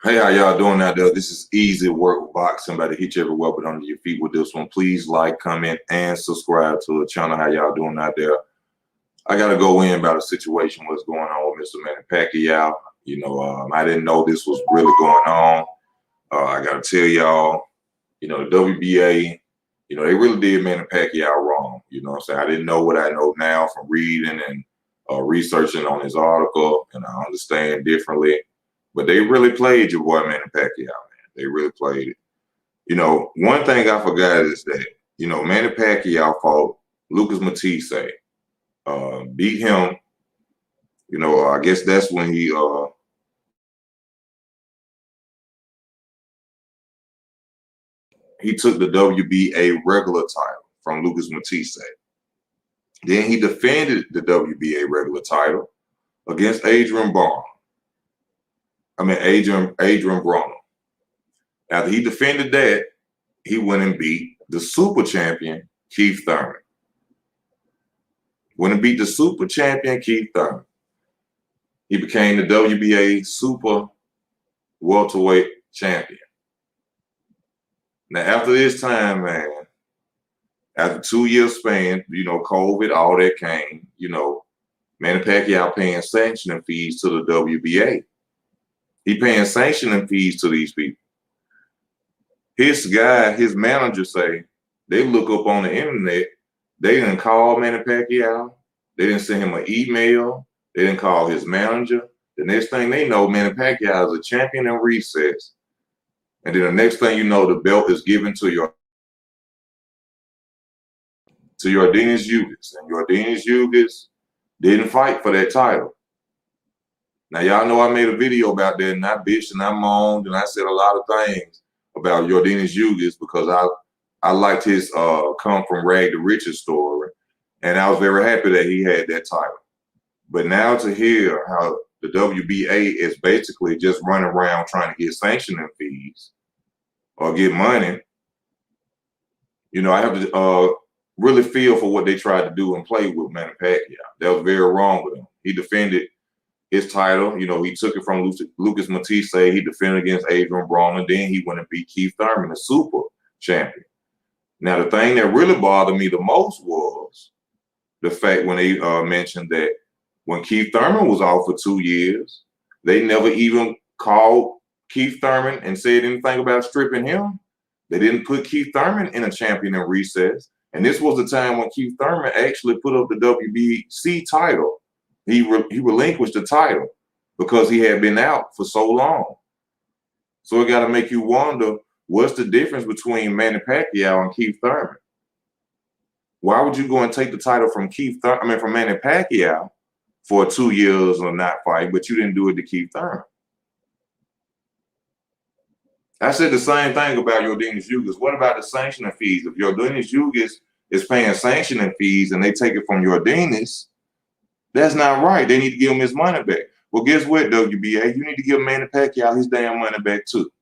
Hey, how y'all doing out there? This is Easy Work with Boxing. About to hit you everywhere but under your feet with this one. Please like, comment, and subscribe to the channel. How y'all doing out there? I got to go in about a situation, what's going on with Mr. Manny Pacquiao. I didn't know this was really going on. I got to tell y'all, the WBA, they really did Manny Pacquiao wrong. You know what I'm saying? I didn't know what I know now from reading and researching on his article, and I understand differently. But they really played your boy Manny Pacquiao, man. They really played it. One thing I forgot is that, Manny Pacquiao fought Lucas Matisse, beat him. I guess that's when he took the WBA regular title from Lucas Matisse. Then he defended the WBA regular title against Adrian Broner. After he defended that, he went and beat the super champion, Keith Thurman. Went and beat the super champion, Keith Thurman. He became the WBA super welterweight champion. Now, after this time, man, after 2 year span, COVID, all that came, Manny Pacquiao paying sanctioning fees to the WBA. He paying sanctioning fees to these people. His manager say, they look up on the internet, they didn't call Manny Pacquiao, they didn't send him an email, they didn't call his manager. The next thing they know, Manny Pacquiao is a champion in recess. And then the next thing you know, the belt is given to your Dennis Ugis. And your Dennis Ugis didn't fight for that title. Now, y'all know I made a video about that, and I bitched and I moaned and I said a lot of things about your Dennis Ugis because I liked his come from rag to riches story. And I was very happy that he had that title. But now to hear how the WBA is basically just running around trying to get sanctioning fees or get money, I have to really feel for what they tried to do and play with Manny Pacquiao. That was very wrong with him. He defended his title. He took it from Lucas Matisse. He defended against Adrian Broner. Then he went and beat Keith Thurman, the super champion. Now, the thing that really bothered me the most was the fact when they mentioned that when Keith Thurman was off for 2 years, they never even called Keith Thurman and said anything about stripping him. They didn't put Keith Thurman in a champion in recess. And this was the time when Keith Thurman actually put up the WBC title. He relinquished the title because he had been out for so long. So it got to make you wonder, what's the difference between Manny Pacquiao and Keith Thurman? Why would you go and take the title from from Manny Pacquiao for 2 years or not fight, but you didn't do it to Keith Thurman? I said the same thing about your Dennis Ugis. What about the sanctioning fees? If your Dennis Ugis is paying sanctioning fees and they take it from your Dennis, that's not right. They need to give him his money back. Well, guess what, WBA? You need to give Manny Pacquiao his damn money back too.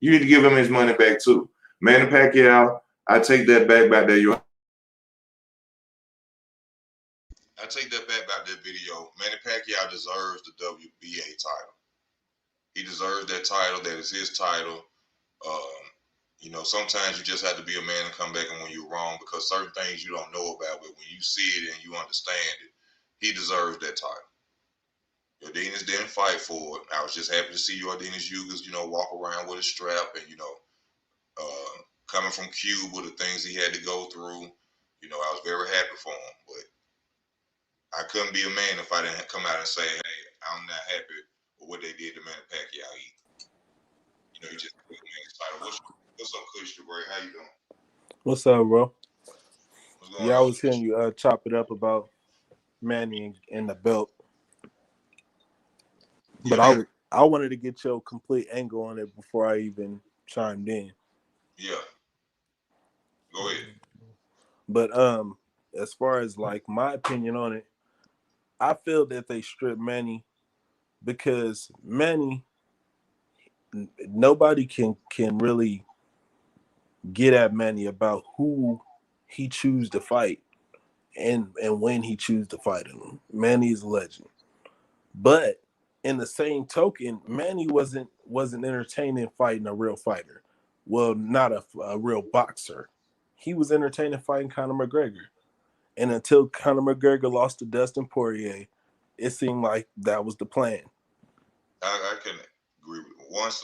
You need to give him his money back too. Manny Pacquiao, I take that back there. I take that back about that video. Manny Pacquiao deserves the WBA title. He deserves that title. That is his title. Sometimes you just have to be a man and come back and when you're wrong because certain things you don't know about, but when you see it and you understand it, he deserves that title. Yordenis didn't fight for it. I was just happy to see Yordenis Ugis, walk around with a strap and, coming from Cuba, the things he had to go through, I was very happy for him. But I couldn't be a man if I didn't come out and say, hey, I'm not happy with what they did to Manny Pacquiao either. He just put Manny's title. What's up, Kush Ray? How you doing? What's up, bro? What's going on? I was hearing you chop it up about Manny and the belt. But Yeah. I wanted to get your complete angle on it before I even chimed in. Yeah. Go ahead. But as far as like my opinion on it, I feel that they stripped Manny because Manny, nobody can really get at Manny about who he choose to fight and when he choose to fight him. Manny's a legend. But in the same token, Manny wasn't entertaining fighting a real fighter. Well, not a real boxer. He was entertaining fighting Conor McGregor. And until Conor McGregor lost to Dustin Poirier, it seemed like that was the plan. I can agree with once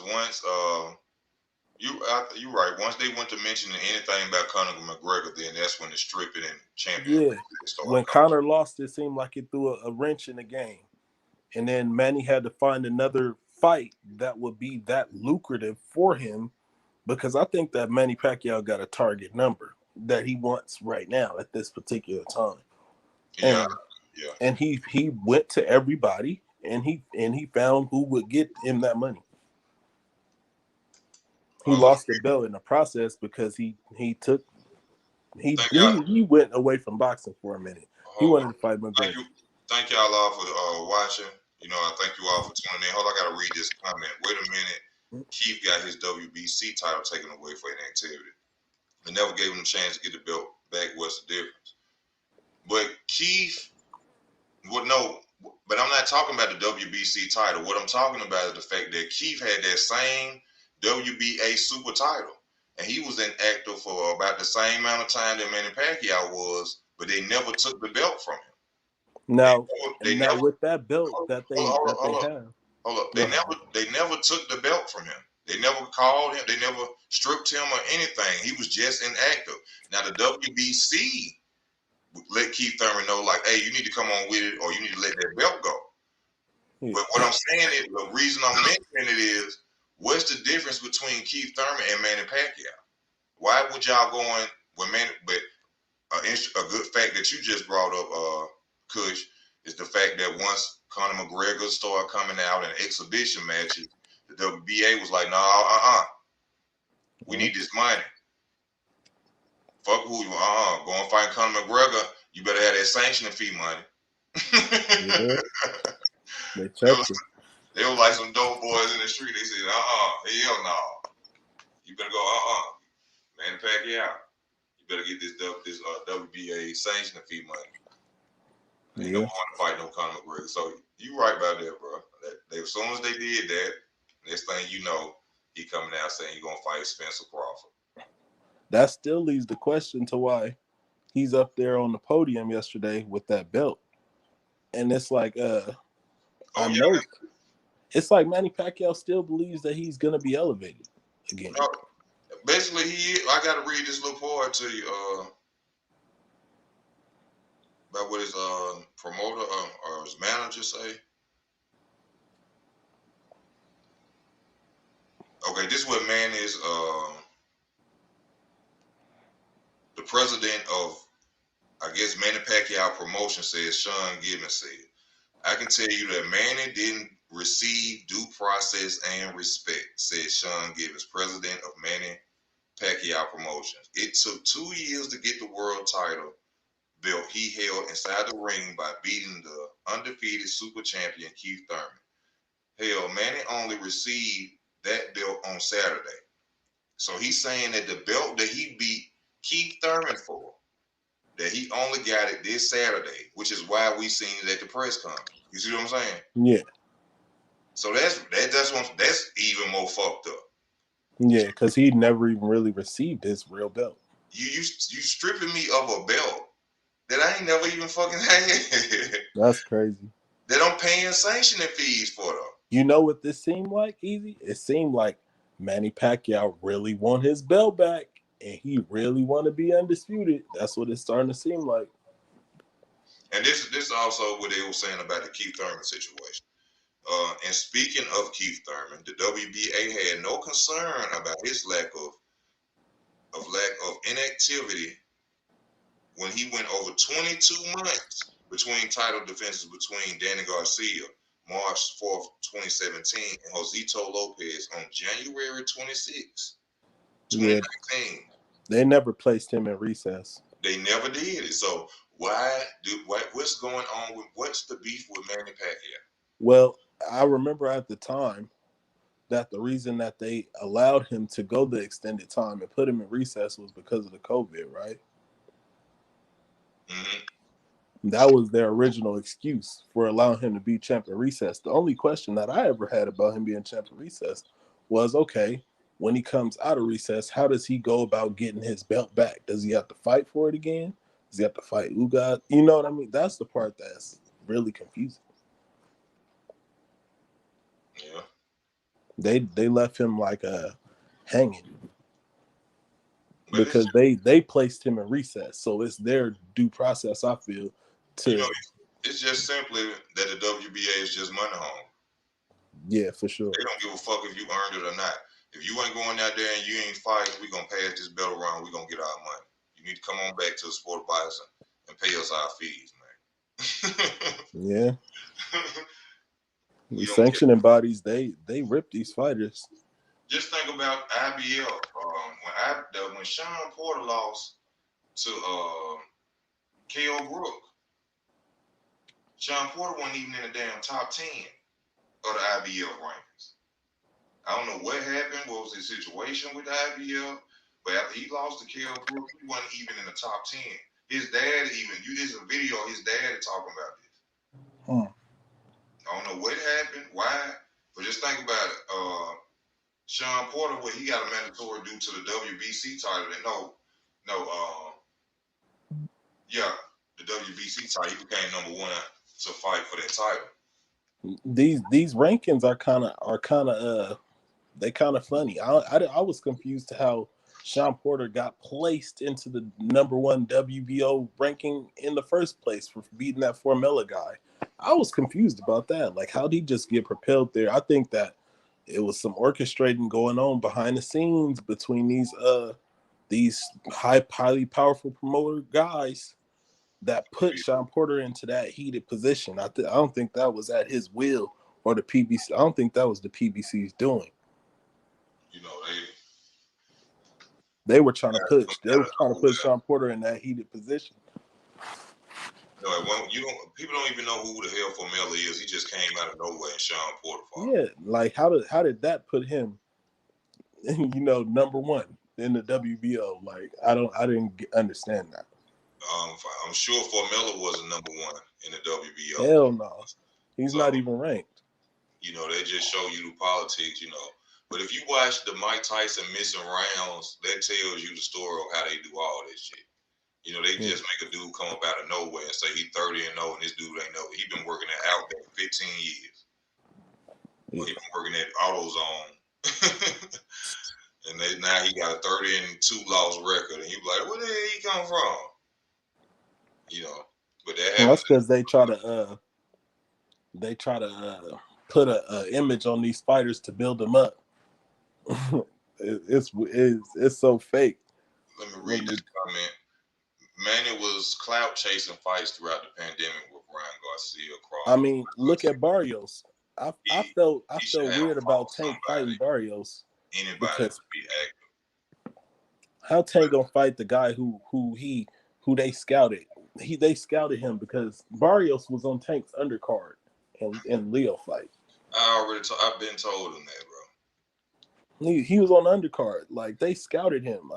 you're right. Once they went to mentioning anything about Conor McGregor, then that's when the stripping and champion Yeah. started When coming. Conor lost, it seemed like it threw a wrench in the game. And then Manny had to find another fight that would be that lucrative for him, because I think that Manny Pacquiao got a target number that he wants right now at this particular time. Yeah, And yeah. and he went to everybody and he found who would get him that money. He lost the belt in the process because he went away from boxing for a minute. He wanted to fight McGregor. Thank y'all all for watching. You know, I thank you all for tuning in. Hold on, I gotta read this comment. Wait a minute. Keith got his WBC title taken away for inactivity. They never gave him a chance to get the belt back. What's the difference? But Keith would know. But I'm not talking about the WBC title. What I'm talking about is the fact that Keith had that same WBA super title. And he was inactive for about the same amount of time that Manny Pacquiao was, but they never took the belt from him. Now, They never with that belt that they have. Hold up. They never took the belt from him. They never called him. They never stripped him or anything. He was just inactive. Now the WBC let Keith Thurman know, like, hey, you need to come on with it, or you need to let that belt go. Yeah. But what I'm saying is, the reason I'm mentioning it is, what's the difference between Keith Thurman and Manny Pacquiao? Why would y'all go in with Manny? But a good fact that you just brought up, Kush, is the fact that once Conor McGregor started coming out in exhibition matches, the WBA was like, no, we need this money. Fuck who you go and fight Conor McGregor. You better have that sanctioning fee money. Yeah. They were like some dope boys in the street. They said, hell no. You better go, Manny Pacquiao. You better get this WBA sanctioning fee money. Ain't no one to fight no Conor McGregor. So you right about that, bro. As soon as they did that, next thing you know, he coming out saying he gonna fight Spencer Crawford. That still leaves the question to why he's up there on the podium yesterday with that belt. And it's like, it's like Manny Pacquiao still believes that he's gonna be elevated again. Basically, I gotta read this little part to you, about what his promoter or his manager say. Okay, this is what man is the president of, I guess, Manny Pacquiao promotion says, Sean Gibbons said, I can tell you that Manny didn't receive due process and respect, said Sean Gibbons, president of Manny Pacquiao Promotions. It took 2 years to get the world title belt he held inside the ring by beating the undefeated super champion Keith Thurman. Hell, Manny only received that belt on Saturday. So he's saying that the belt that he beat Keith Thurman for, that he only got it this Saturday, which is why we seen it at the press conference. You see what I'm saying? Yeah. So that's even more fucked up. Yeah, because he never even really received his real belt. You stripping me of a belt that I ain't never even fucking had. That's crazy. That I'm paying sanctioning fees for though. You know what this seemed like, Easy? It seemed like Manny Pacquiao really want his belt back, and he really want to be undisputed. That's what it's starting to seem like. And this also what they were saying about the Keith Thurman situation. And speaking of Keith Thurman, the WBA had no concern about his lack of inactivity when he went over 22 months between title defenses between Danny Garcia, March 4th, 2017, and Josito Lopez on January 26, 2019. Yeah. They never placed him in recess. They never did it. So what's going on what's the beef with Manny Pacquiao? Well, I remember at the time that the reason that they allowed him to go the extended time and put him in recess was because of the COVID, right? Mm-hmm. That was their original excuse for allowing him to be champ at recess. The only question that I ever had about him being champ at recess was, okay, when he comes out of recess, how does he go about getting his belt back? Does he have to fight for it again? Does he have to fight Ugas? You know what I mean? That's the part that's really confusing. Yeah. They left him like hanging But because they placed him in recess. So it's their due process, I feel, you know, to it's just simply that the WBA is just money home. yeah, for sure. They don't give a fuck if you earned it or not. If you ain't going out there and you ain't fighting, we gonna pass this belt around. We gonna get our money. You need to come on back to the sport of boxing and pay us our fees, man. Yeah. We The don't care. sanctioning bodies, they rip these fighters. Just think about IBL. When Sean Porter lost to KO Brook, Sean Porter wasn't even in the damn top 10 of the IBL rankings. I don't know what happened. What was his situation with the IBL? But after he lost to KO Brook, he wasn't even in the top 10. His dad there's a video of his dad talking about this. I don't know what happened, why, but just think about it. Sean Porter, what he got a mandatory due to the WBC title. The WBC title. He became number one to fight for that title. These rankings are kind of they kind of funny. I was confused to how Sean Porter got placed into the number one WBO ranking in the first place for beating that Formella guy. I was confused about that. Like, how did he just get propelled there? I think that it was some orchestrating going on behind the scenes between these highly powerful promoter guys that put Sean Porter into that heated position. I don't think that was at his will or the PBC. I don't think that was the PBC's doing. You know, They were trying to push. They were trying to put Sean Porter in that heated position. No, people don't even know who the hell Formella is. He just came out of nowhere and Sean Porter fought. Yeah, like how did that put him, number one in the WBO? Like I didn't understand that. I'm sure Formella wasn't number one in the WBO. Hell no, he's not even ranked. They just show you the politics, But if you watch the Mike Tyson missing rounds, that tells you the story of how they do all this shit. They just make a dude come up out of nowhere and say he's 30-0, and this dude ain't know. He's been working at Outback for 15 years. Yeah. He's been working at AutoZone. And now he got a 30-2 loss record, and you be like, where the hell he come from? But that's because they try to put a image on these fighters to build them up. It's so fake. Let me read this comment. Manny was clout chasing fights throughout the pandemic with Ryan Garcia. I mean, look at Barrios. I felt weird about Tank fighting Barrios. Anybody because be active. How Tank gonna fight the guy who they scouted? They scouted him because Barrios was on Tank's undercard in Leo fight. I've been told him that, bro. He was on the undercard. Like they scouted him.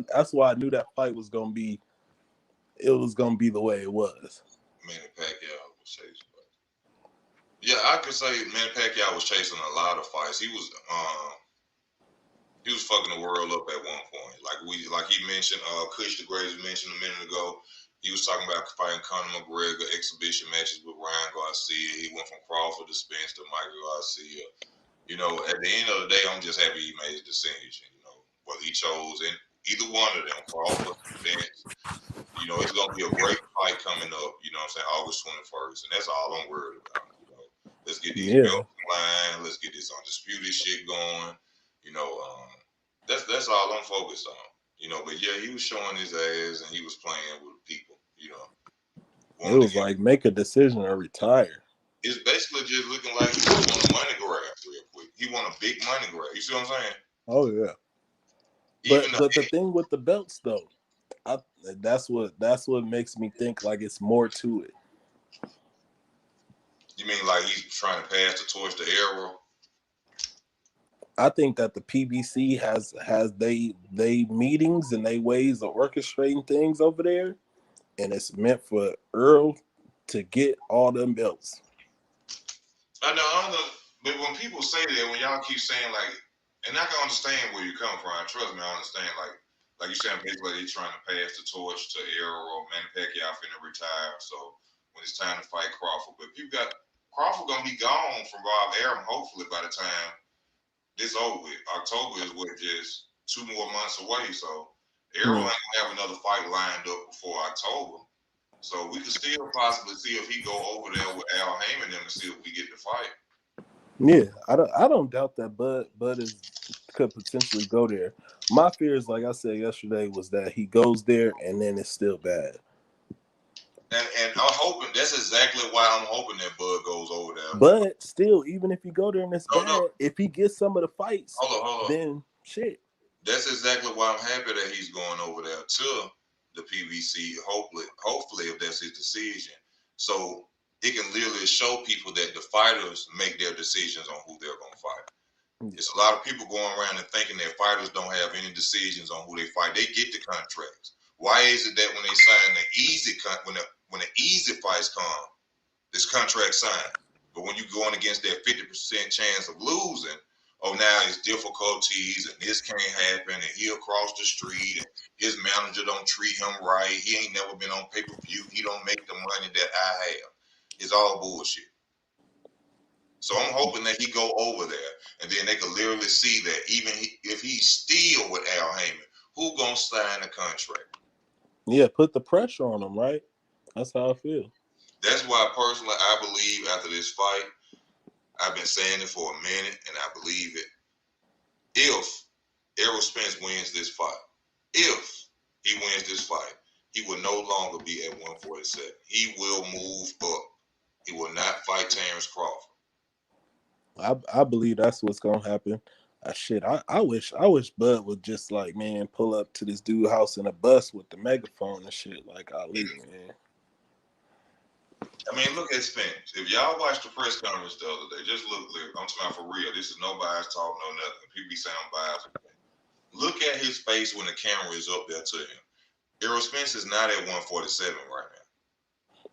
That's why I knew that fight was gonna be. It was gonna be the way it was. Manny Pacquiao was chasing. Yeah, I could say Manny Pacquiao was chasing a lot of fights. He was fucking the world up at one point. Like he mentioned, Kush the Greatest mentioned a minute ago. He was talking about fighting Conor McGregor, exhibition matches with Ryan Garcia. He went from Crawford to Spence to Michael Garcia. At the end of the day, I'm just happy he made his decision. Whether he chose either one of them, Crawford, Spence. It's gonna be a great fight coming up. August 21st, and that's all I'm worried about. Let's get these belts in line. Let's get this undisputed shit going. That's all I'm focused on. But yeah, he was showing his ass and he was playing with people. It was like make a decision or retire. It's basically just looking like he won a money grab real quick. He won a big money grab. You see what I'm saying? Oh yeah. But the thing with the belts though, that's what makes me think like it's more to it. You mean like he's trying to pass the torch to Errol? I think that the PBC has they meetings and they ways of orchestrating things over there and it's meant for Earl to get all them belts. I know, but when people say that, when y'all keep saying like, and I can understand where you come from. Trust me, I understand. Like you saying, basically they're trying to pass the torch to Errol or Manny Pacquiao finna retire. So when it's time to fight Crawford, but if you got Crawford gonna be gone from Bob Arum, hopefully by the time this over with. October is what, just 2 more months away. So Errol ain't gonna have another fight lined up before October. So we could still possibly see if he go over there with Al Heyman and them and see if we get the fight. Yeah, I don't doubt that Bud could potentially go there. My fears, like I said yesterday, was that he goes there and then it's still bad. And I'm hoping that's exactly why I'm hoping that Bud goes over there. But still, even if you go there and it's bad, no. if he gets some of the fights, hold on. then shit. That's exactly why I'm happy that he's going over there to the PBC. Hopefully, if that's his decision, so it can literally show people that the fighters make their decisions on who they're going to fight. It's a lot of people going around and thinking that fighters don't have any decisions on who they fight. They get the contracts. Why is it that when they sign the easy when the easy fights come, this contract signed, but when you're going against that 50% chance of losing, oh, now it's difficulties and this can't happen and he'll cross the street and his manager don't treat him right. He ain't never been on pay-per-view. He don't make the money that I have. It's all bullshit. So I'm hoping that he go over there and then they can literally see that even if he's still with Al Heyman, who gonna sign the contract? Yeah, put the pressure on him, right? That's how I feel. That's why personally I believe after this fight, I've been saying it for a minute and I believe it. If Errol Spence wins this fight, if he wins this fight, he will no longer be at 147. He will move up. He will not fight Terrence Crawford. I believe that's what's gonna happen. I wish Bud would just like, man, pull up to this dude's house in a bus with the megaphone and shit like Ali, man. I mean, look at Spence. If y'all watched the press conference the other day, just look. I'm talking for real. This is no bias talk, no nothing. People be saying bias. Look at his face when the camera is up there to him. Errol Spence is not at 147 right now.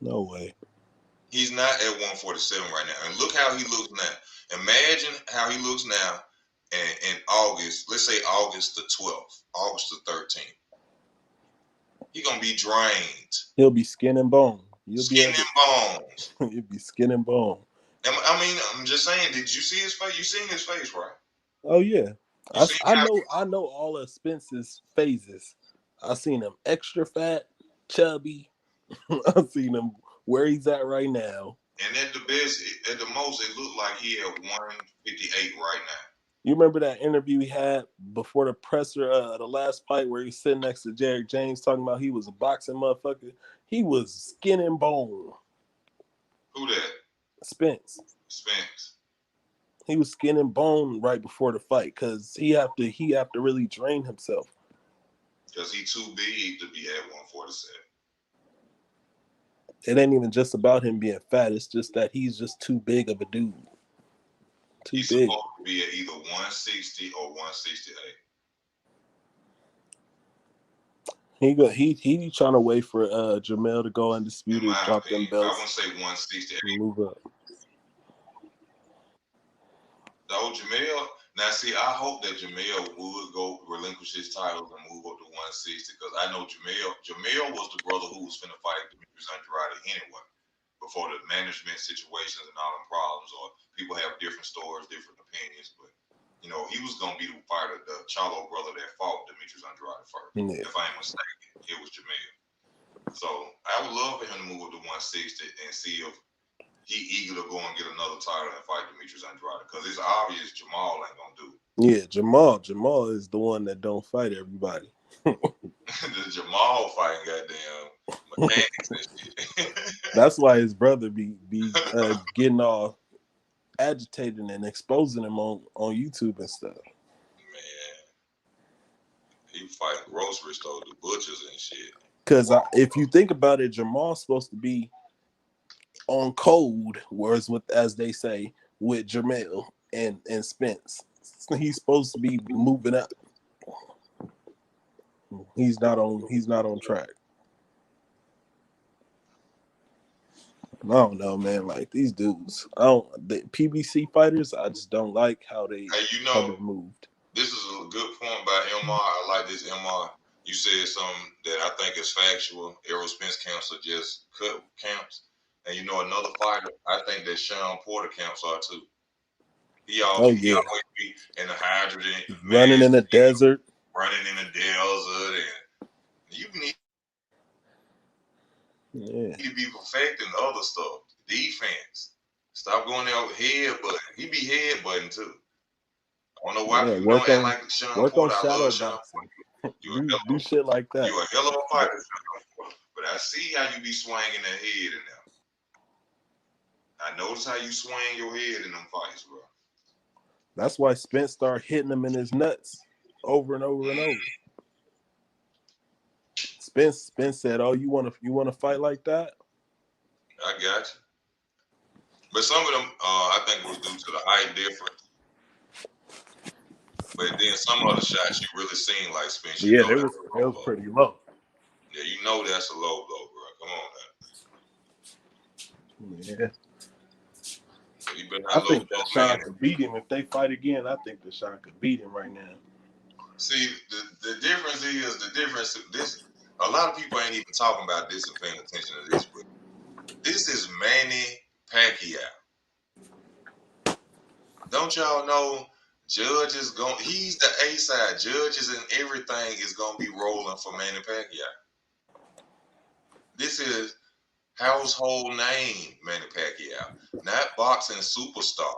No way. He's not at 147 right now. And look how he looks now. Imagine how he looks now in August. Let's say August the 12th, August the 13th. He's going to be drained. He'll be skin and bone. Skin and bones. He'll be skin and bone. I mean, I'm just saying, did you see his face? You seen his face, right? Oh, yeah. I know all of Spence's phases. I seen him extra fat, chubby. I seen him where he's at right now. And at the most, it looked like he at 158 right now. You remember that interview he had before the presser, the last fight where he's sitting next to Jarek James talking about he was a boxing motherfucker? He was skin and bone. Who that? Spence. He was skin and bone right before the fight because he have to really drain himself. Because he's too big to be at 147. It ain't even just about him being fat. It's just that he's just too big of a dude. He's supposed to be at either 160 or 168. He trying to wait for Jamel to go undisputed, drop them belts. I wouldn't say 168. Move up. No, Jamel. Now, see, I hope that Jamel would go relinquish his titles and move up to 160 because I know Jamel was the brother who was finna fight Demetrius Andrade anyway before the management situations and all them problems, or people have different stories, different opinions. But, you know, he was going to be the fighter, the Charlo brother that fought Demetrius Andrade first. Yeah. If I ain't mistaken, it was Jamel. So I would love for him to move up to 160 and see if he eager to go and get another title and fight Demetrius Andrade because it's obvious Jamal ain't gonna do it. Yeah, Jamal is the one that don't fight everybody. The Jamal fighting goddamn mechanics and shit. That's why his brother be getting all agitated and exposing him on YouTube and stuff. Man, he fighting grocery stores, the butchers and shit. Because if you think about it, Jamal's supposed to be on code, whereas with, as they say, with Jamel and Spence, he's supposed to be moving up. He's not on track. I don't know, man. Like these dudes, the PBC fighters. I just don't like how they Hey, you how know, they moved. this is a good point by MR. I like this MR. You said something that I think is factual. Errol Spence camps are just cut camps. And you know another fighter, I think that Sean Porter camps are too. He Oh always yeah, be in the hydrogen running mask, in the desert. running in the desert, and you need Yeah, to be perfecting other stuff. Defense. Stop going there with headbutting. He be headbutting too. I don't know why yeah. people don't act like Sean Work on Porter. I love shadow Sean boxing. Porter. Do shit like that. You a hell of a fighter, Sean Porter. But I see how you be swinging that head in there. I notice how you swing your head in them fights, bro. That's why Spence started hitting him in his nuts over and over and over. Spence said, "Oh, you want to fight like that?" I got you. But some of them, I think, was due to the height difference. But then some other shots, you really seen like Spence. You Yeah, know that's a it low was blow. pretty low. Yeah, you know that's a low blow, bro. Come on now. Yeah, So you better I not low think blow, that Sean man. could beat him if they fight again. I think that Sean could beat him right now. See, the difference is this. A lot of people ain't even talking about this and paying attention to this, but this is Manny Pacquiao. Don't y'all know? Judges going. He's the A side. Judges and everything is gonna be rolling for Manny Pacquiao. This is household name Manny Pacquiao, not boxing superstar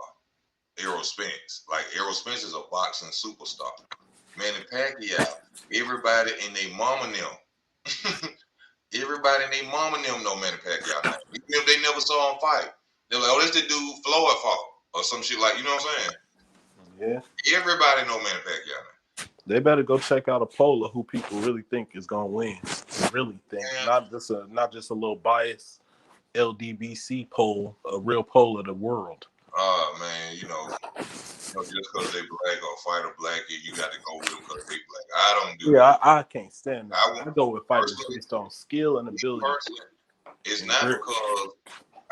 Errol Spence. Like Errol Spence is a boxing superstar. Manny Pacquiao, everybody and their mama them. Everybody and their mama them know Manny Pacquiao now. Even if they never saw him fight. They're like, oh, this the dude Floyd fought. Or some shit like, you know what I'm saying? Yeah, Everybody know Manny Pacquiao now. they better go check out a poll of who people really think is gonna win. Really think, And, not just a little biased LDBC poll, a real poll of the world. man, just because they black or fight a black, you got to go with them because they black. I don't do Yeah, that. I can't stand that. I want I go with fighters personally, based on skill and ability. it's And not grit. because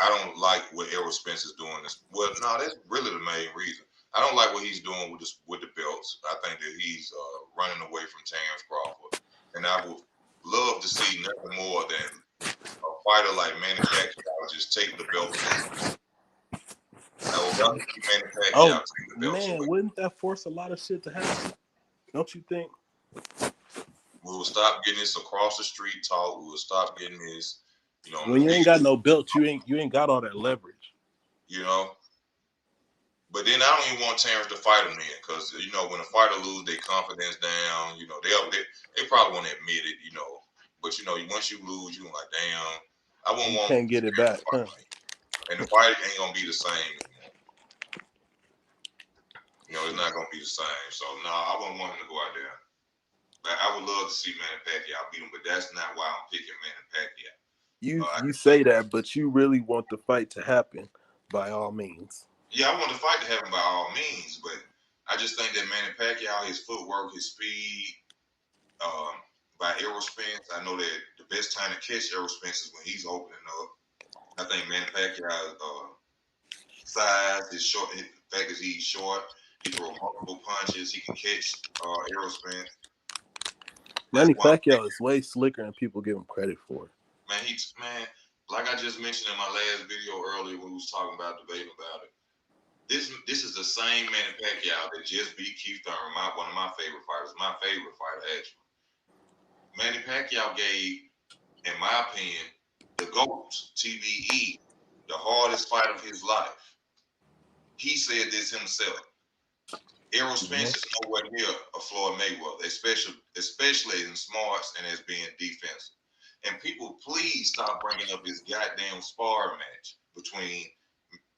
I don't like what Errol Spence is doing. Well, no, that's really the main reason. I don't like what he's doing with the belts. I think that he's running away from Terrence Crawford, and I would love to see nothing more than a fighter like Manny Pacquiao just take the belts away. I would rather see Manny Pacquiao Oh take the belts man, away. wouldn't that force a lot of shit to happen? Don't you think? We will stop getting this across the street talk. We will stop getting this, on When the you ain't got video, no belt, you ain't got all that leverage. you know. But then I don't even want Terrence to fight him then, because when a fighter lose their confidence down, they probably won't admit it, But once you lose, you like, damn, I wouldn't You want can't get it Terrence back. to fight me, and the fight ain't gonna be the same anymore. It's not gonna be the same. So no, I wouldn't want him to go out there. But I would love to see Manny Pacquiao beat him, but that's not why I'm picking Manny Pacquiao. You say that, but you really want the fight to happen by all means. Yeah, I want the fight to happen by all means, but I just think that Manny Pacquiao, his footwork, his speed, by Errol Spence, I know that the best time to catch Errol Spence is when he's opening up. I think Manny Pacquiao's size, his short, the fact that he's short, he throw multiple punches, he can catch Errol Spence. That's Manny why, Pacquiao is way slicker than people give him credit for. man, like I just mentioned in my last video earlier when we was talking about debating about it. This is the same Manny Pacquiao that just beat Keith Thurman, one of my favorite fighters, my favorite fighter actually. Manny Pacquiao gave, in my opinion, the GOAT, TBE, the hardest fight of his life. He said this himself. Errol Spence is nowhere near a Floyd Mayweather, especially in smarts and as being defensive. And people, please stop bringing up this goddamn sparring match between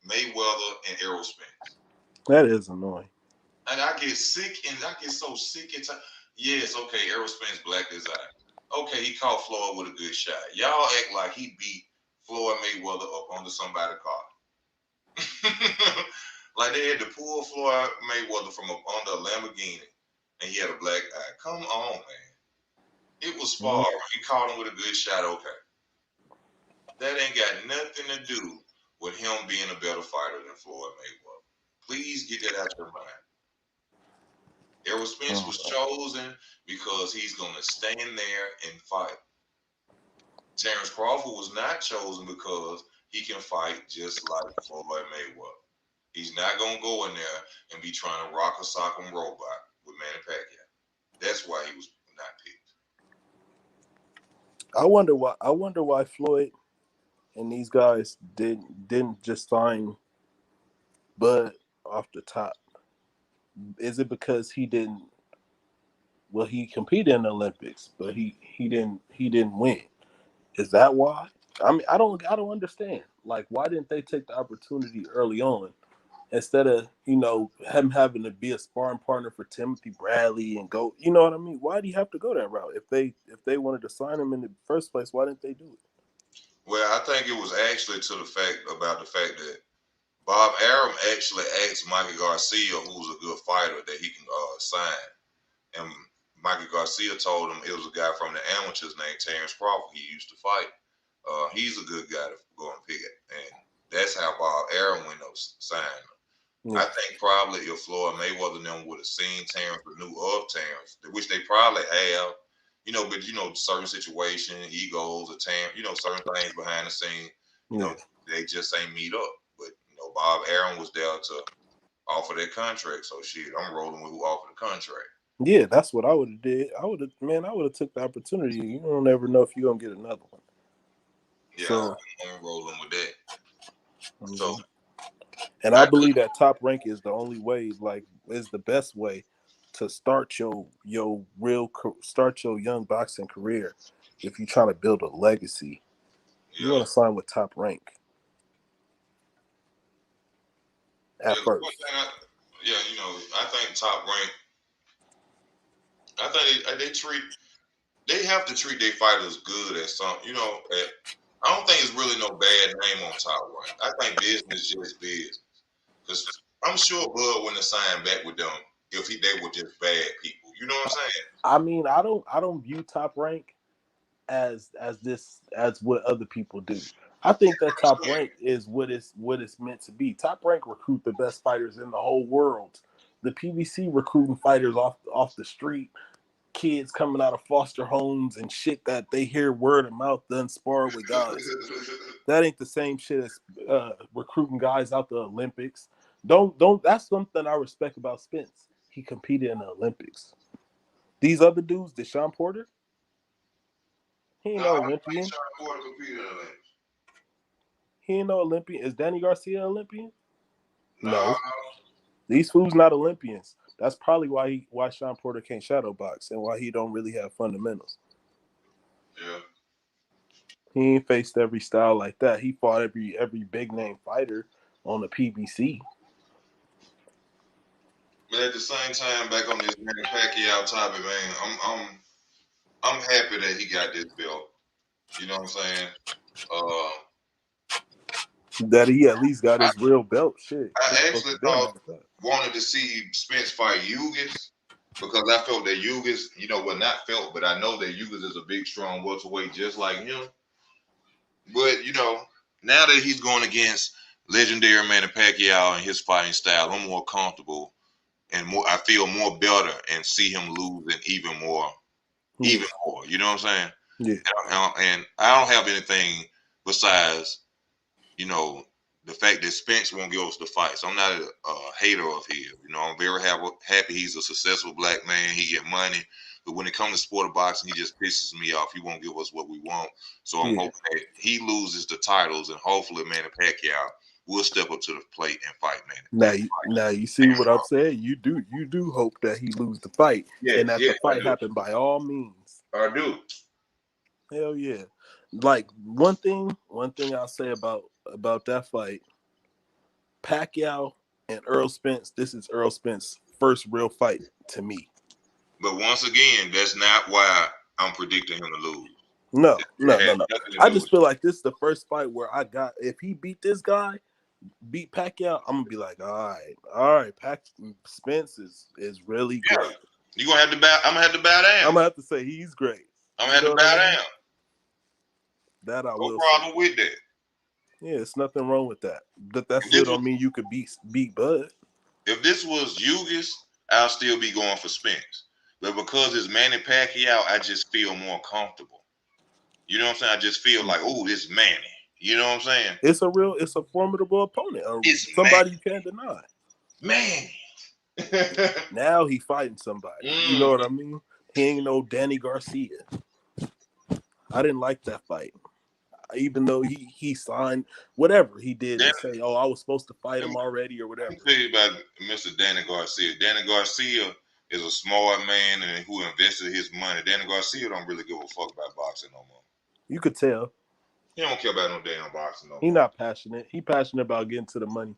Mayweather and Errol Spence. That is annoying. And I get so sick and tired. Yes, okay, Errol Spence blacked his eye. Okay, he caught Floyd with a good shot. Y'all act like he beat Floyd Mayweather up under somebody's car. Like they had to pull Floyd Mayweather from up under a Lamborghini, and he had a black eye. Come on, man. It was sparring. He caught him with a good shot. Okay. That ain't got nothing to do with him being a better fighter than Floyd Mayweather. Please get that out your mind. Errol Spence was chosen because he's going to stand there and fight. Terrence Crawford was not chosen because he can fight just like Floyd Mayweather. He's not going to go in there and be trying to rock a sock and robot with Manny Pacquiao. That's why he was not picked. I wonder why. I wonder why Floyd and these guys didn't just sign Bud off the top. Is it because he didn't? Well, he competed in the Olympics, but he didn't win. Is that why? I mean, I don't understand. Like, why didn't they take the opportunity early on instead of him having to be a sparring partner for Timothy Bradley and go? You know what I mean? Why do you have to go that route? If they wanted to sign him in the first place, why didn't they do it? Well, I think it was actually to the fact that Bob Arum actually asked Mikey Garcia, who's a good fighter, that he can sign. And Mikey Garcia told him it was a guy from the amateurs named Terrence Crawford he used to fight. He's a good guy to go and pick it. And that's how Bob Arum went up signed him. Yeah. I think probably if Floyd Mayweather and them would have seen Terrence or knew of Terrence, which they probably have, but certain situation, egos, or Terrence, certain things behind the scene, they just ain't meet up. But Bob Arum was there to offer that contract. So shit, I'm rolling with who offered the contract. Yeah, that's what I would have did. I would have took the opportunity. You don't ever know if you're gonna get another one. Yeah, So I'm rolling with that. mm-hmm. So, and I believe that Top Rank is the only way, like, is the best way to start your young boxing career. If you're trying to build a legacy, you want to sign with Top Rank at first. I think Top Rank. I think they have to treat their fighters good at some. I don't think it's really no bad name on Top Rank. I think business just business. Because I'm sure Bud wouldn't have signed back with them if they were just bad people. You know what I'm saying? I mean, I don't view Top Rank as what other people do. I think that Top Rank is what it's meant to be. Top Rank recruit the best fighters in the whole world. The PBC recruiting fighters off the street, kids coming out of foster homes and shit that they hear word of mouth done spar with guys. That ain't the same shit as recruiting guys out the Olympics. Don't. That's something I respect about Spence. He competed in the Olympics. These other dudes, Deshaun Porter, he ain't no Olympian. He ain't no Olympian. Is Danny Garcia Olympian? No. These fools not Olympians. That's probably why Sean Porter can't shadow box and why he don't really have fundamentals. Yeah. He ain't faced every style like that. He fought every big name fighter on the PBC. But at the same time, back on this Manny Pacquiao topic, man, I'm happy that he got this belt. You know what I'm saying? That he at least got his real belt. Shit. I actually wanted to see Spence fight Hughes because I felt that Hughes, not felt, but I know that Hughes is a big, strong welterweight just like him. But, now that he's going against legendary Manny Pacquiao and his fighting style, I'm more comfortable and I feel more better and see him losing even more. You know what I'm saying? Yeah. And I don't have anything besides, the fact that Spence won't give us the fight. So I'm not a hater of his. I'm very happy he's a successful black man. He get money. But when it comes to sport of boxing, he just pisses me off. He won't give us what we want. So I'm hoping that he loses the titles and hopefully Manny Pacquiao will step up to the plate and fight Manny. Now you see what I'm saying? You do hope that he lose the fight and that the fight happen by all means. I do. Hell yeah. Like one thing I'll say about that fight, Pacquiao and Errol Spence, this is Errol Spence's first real fight to me. But once again, that's not why I'm predicting him to lose. No. I just feel like this is the first fight where if he beat this guy, beat Pacquiao, I'm gonna be like, all right, Spence is really great. I'm gonna have to bow down. I'm gonna have to say he's great. I'm gonna have to bow down. That I No will say. problem with that. Yeah, it's nothing wrong with that. But that If still this was, don't mean you could beat Bud. if this was Hughes, I'll still be going for Spence. But because it's Manny Pacquiao, I just feel more comfortable. You know what I'm saying? I just feel like, oh, it's Manny. You know what I'm saying? It's a formidable opponent. It's Somebody you can't deny. Manny. Now he fighting somebody. You know what I mean? He ain't no Danny Garcia. I didn't like that fight. Even though he signed whatever he did to say, oh, I was supposed to fight him already or whatever. Let me tell you about Mr. Danny Garcia. Danny Garcia is a smart man and who invested his money. Danny Garcia don't really give a fuck about boxing no more. You could tell. He don't care about no damn boxing no more. He not passionate. He passionate about getting to the money.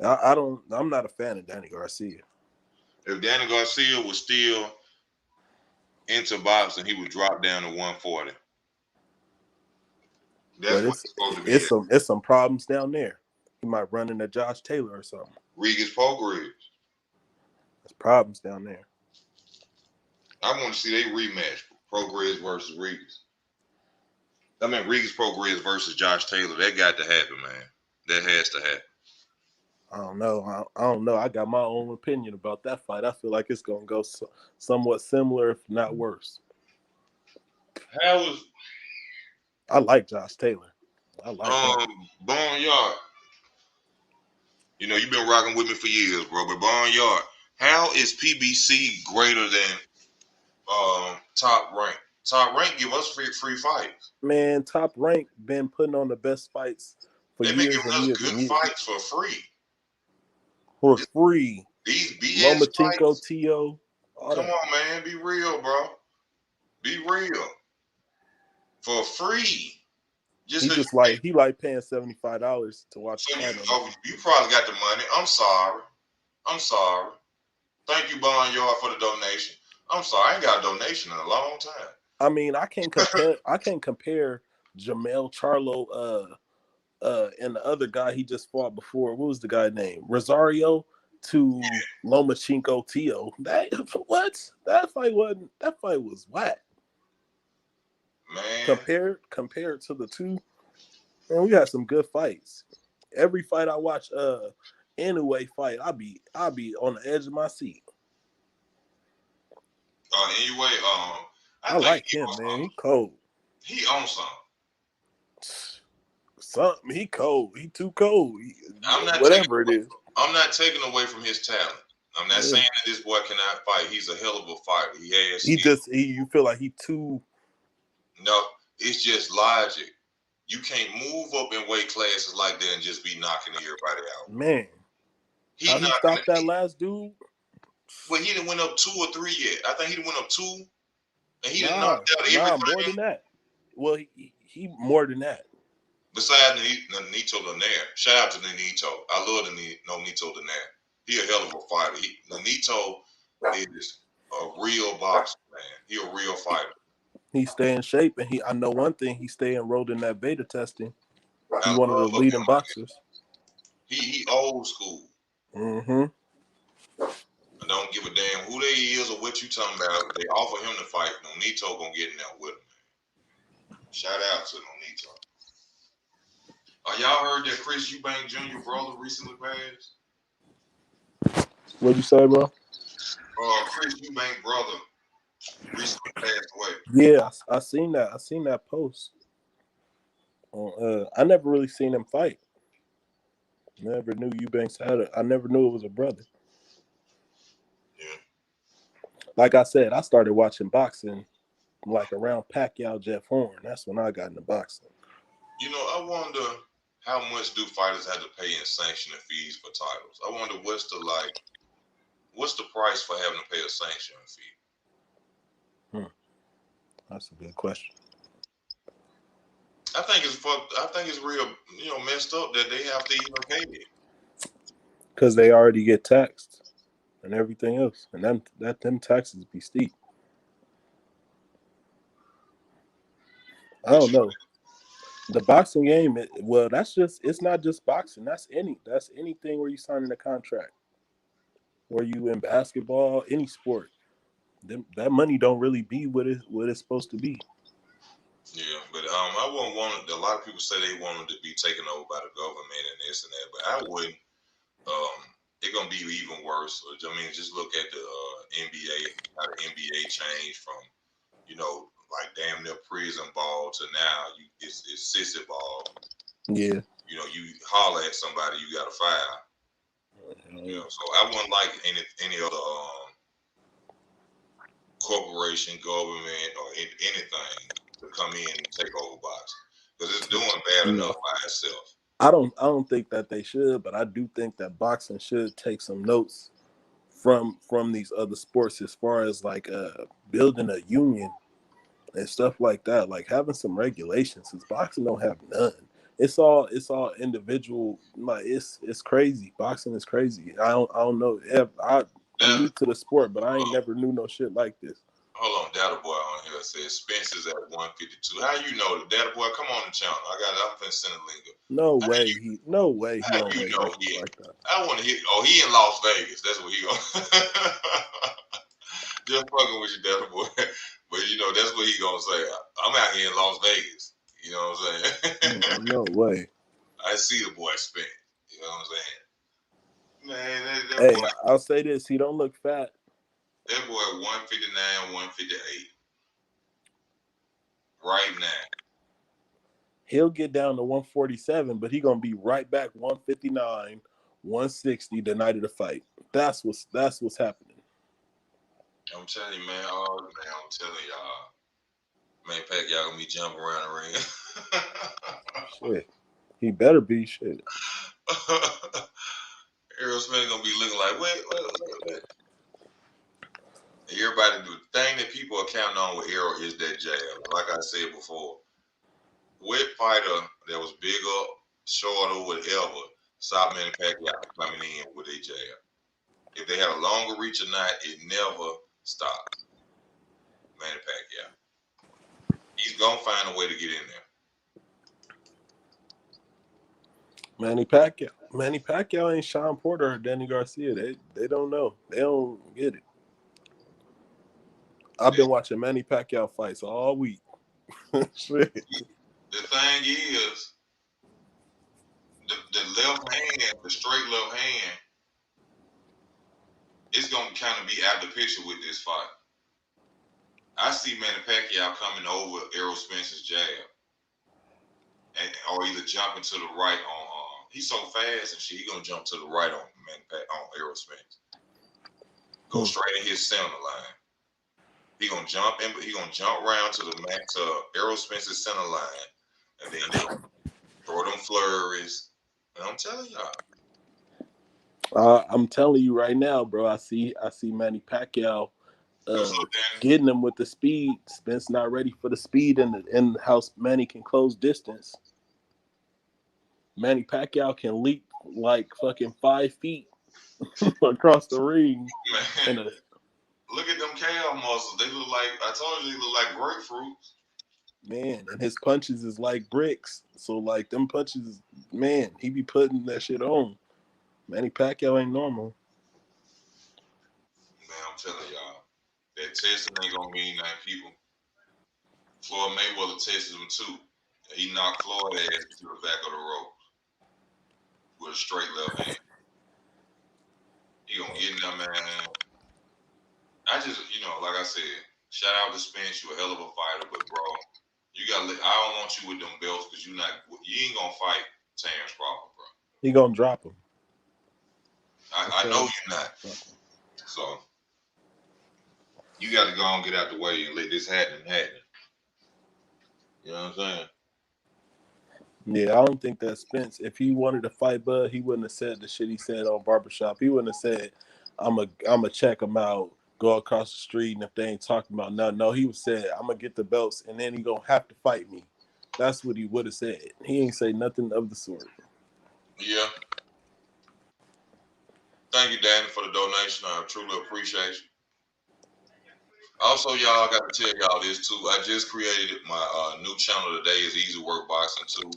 I'm not a fan of Danny Garcia. If Danny Garcia was still into boxing, he would drop down to 140. That's But what he's supposed to be at. it's some problems down there. He might run into Josh Taylor or something. Regis Prograis. There's problems down there. I want to see they rematch Prograis versus Regis. I mean Regis Prograis versus Josh Taylor. That got to happen, man. That has to happen. I don't know. I don't know. I got my own opinion about that fight. I feel like it's gonna go somewhat similar, if not worse. I like Josh Taylor. I like Barnyard. You know, you've been rocking with me for years, bro. But Barnyard, how is PBC greater than Top Rank? Top Rank give us free fights. Man, Top Rank been putting on the best fights for They've been years giving and us years good and years. fights for free. For free. These BS Lomachenko, fights. T.O. Come on, man. Be real, bro. Be real. For free. He like paying $75 to watch So the fight. you probably got the money. I'm sorry. Thank you, Barnyard, for the donation. I'm sorry, I ain't got a donation in a long time. I mean, I can't compare Jamel Charlo and the other guy he just fought before. What was the guy name? Rosario to Lomachenko Tio. That fight was whack. Man. Compared to the two, man, we had some good fights. Every fight I watch, Inoue fight, I'll be on the edge of my seat. Anyway, I like him, man. He cold. He on something. He cold. He too cold. Whatever it is. I'm not taking away from his talent. I'm not saying that this boy cannot fight. He's a hell of a fighter. You feel like he too. No, it's just logic. You can't move up in weight classes like that and just be knocking everybody out. Man, he stopped that last dude. Well, he didn't win up 2 or 3 yet. I think he didn't win up 2, and he didn't knock out everything. More than that. Well, he more than that. Besides Nonito Donaire, shout out to Nonito. I love Nonito Donaire. He a hell of a fighter. Nonito is a real boxer, man. He a real fighter. He stay in shape, and I know one thing. He stay enrolled in that beta testing. He one of the leading boxers. He old school. Mm-hmm. I don't give a damn who they is or what you talking about. They offer him to fight. Nonito gonna get in there with him, man. Shout out to Nonito. Y'all heard that Chris Eubank Jr. brother recently passed? What'd you say, bro? Chris Eubank brother recently passed away. Yeah, I seen that. I seen that post. I never really seen him fight. Never knew Eubanks had it. I never knew it was a brother. Yeah. Like I said, I started watching boxing like around Pacquiao, Jeff Horn. That's when I got into boxing. You know, I wonder how much do fighters have to pay in sanction fees for titles? I wonder what's the price for having to pay a sanction fee? That's a good question. I think it's real, messed up that they have to even pay it. Because they already get taxed and everything else, and them taxes be steep. I don't know. The boxing game, it's not just boxing. That's anything where you sign in a contract, where you in basketball, any sport. That money don't really be what it's supposed to be. Yeah, but I wouldn't want it. A lot of people say they want it to be taken over by the government and this and that, but I wouldn't. It's gonna be even worse. I mean, just look at the NBA, how the NBA changed from like damn near prison ball to now it's sissy ball. Yeah. You holler at somebody, you got a foul. So I wouldn't like any other corporation, government, or anything to come in and take over boxing because it's doing bad enough No, by itself. I don't think that they should, but I do think that boxing should take some notes from these other sports as far as like building a union and stuff like that, like having some regulations. Because boxing don't have none. It's all individual. Like it's crazy. Boxing is crazy. I don't know. I'm Now, new to the sport, but I ain't uh, never knew no shit like this. hold on, Data Boy on here says Spence is at 152. How you know that? Data Boy, come on the channel. I'm finna send a link. No way he How don't you weigh know like he? like that. I want to hear. Oh, he in Las Vegas. That's what he going. Just fucking with you, Data Boy. But that's what he gonna say. I'm out here in Las Vegas. You know what I'm saying? No way. I see the boy spin. You know what I'm saying? Man, that Hey, boy, I'll say this: he don't look fat. that boy, 159, 158, right now. He'll get down to 147, but he gonna be right back 159, 160 the night of the fight. That's what's happening. I'm telling you, man. Oh man, I'm telling y'all, man. Pacquiao gonna be jumping around the ring. Shit, he better be shit. Errol Spence gonna be looking like, wait. Everybody do the thing that people are counting on with Errol is that jab. Like I said before, what fighter that was bigger, shorter, whatever, stopped Manny Pacquiao coming in with a jab. If they had a longer reach or not, it never stopped Manny Pacquiao. He's gonna find a way to get in there. Manny Pacquiao ain't Sean Porter or Danny Garcia. They don't know. They don't get it. I've The, been watching Manny Pacquiao fights all week. Shit. the thing is, the left hand, the straight left hand, is gonna kind of be out of the picture with this fight. I see Manny Pacquiao coming over Errol Spence's jab, or either jumping to the right on. He's so fast and shit. He gonna jump to the right on on Errol Spence. Go straight in his center line. He gonna jump in. He gonna jump around to the max Errol Spence's center line, and then they gonna throw them flurries. And I'm telling y'all, I'm telling you right now, bro. I see Manny Pacquiao what's uh, up, Danny? getting him with the speed. Spence not ready for the speed and how Manny can close distance. Manny Pacquiao can leap like fucking 5 feet across the ring. Man, And look at them calf muscles. They look like I told you. They look like grapefruit. man, and his punches is like bricks. So like them punches, man, he be putting that shit on. Manny Pacquiao ain't normal. Man, I'm telling y'all, that testing ain't gonna mean nothing, people. Floyd Mayweather tested him too. He knocked Floyd ass to the back of the rope with a straight left hand. He gonna get in there, man. I just, like I said, shout out to Spence. You a hell of a fighter, but bro, you got. I don't want you with them belts because you ain't gonna fight Terrence Crawford, bro. He gonna drop him. I know you're not. So you got to go and get out the way and let this happen. You know what I'm saying? Yeah, I don't think that Spence, if he wanted to fight Bud, he wouldn't have said the shit he said on Barbershop. He wouldn't have said, I'm a check him out, go across the street, and if they ain't talking about nothing. No, he would say, I'm gonna get the belts, and then he gonna have to fight me. That's what he would have said. He ain't say nothing of the sort. Yeah. Thank you, Danny, for the donation. I truly appreciate you. Also, y'all, I got to tell y'all this too. I just created my new channel today. Is Easy Work Boxing too.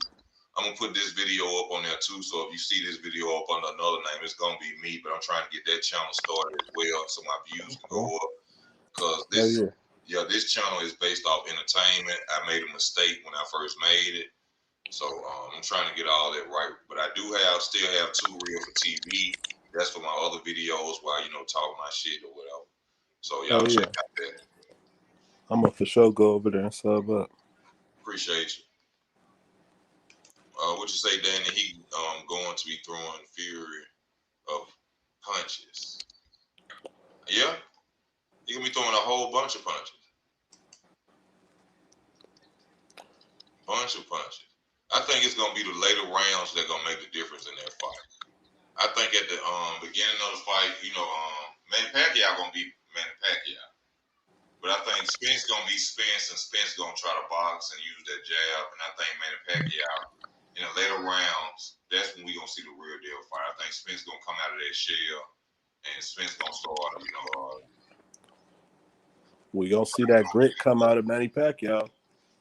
I'm gonna put this video up on there too. So if you see this video up under another name, it's gonna be me. But I'm trying to get that channel started as well, so my views can go Okay. up. Cause this channel is based off entertainment. I made a mistake when I first made it, so I'm trying to get all that right. But I still have 2 Real for TV. That's for my other videos while talk my shit or whatever. So y'all check out that. I'm gonna for sure go over there and sub up. Appreciate you. What you say, Danny? He going to be throwing fury of punches. Yeah, he gonna be throwing a whole bunch of punches. I think it's gonna be the later rounds that gonna make the difference in that fight. I think at the beginning of the fight, Manny Pacquiao gonna be Manny Pacquiao, but I think Spence gonna be Spence, and Spence gonna try to box and use that jab. And I think Manny Pacquiao in the later rounds, that's when we gonna see the real deal fight. I think Spence gonna come out of that shell, and Spence gonna start, we gonna see that grit come out of Manny Pacquiao.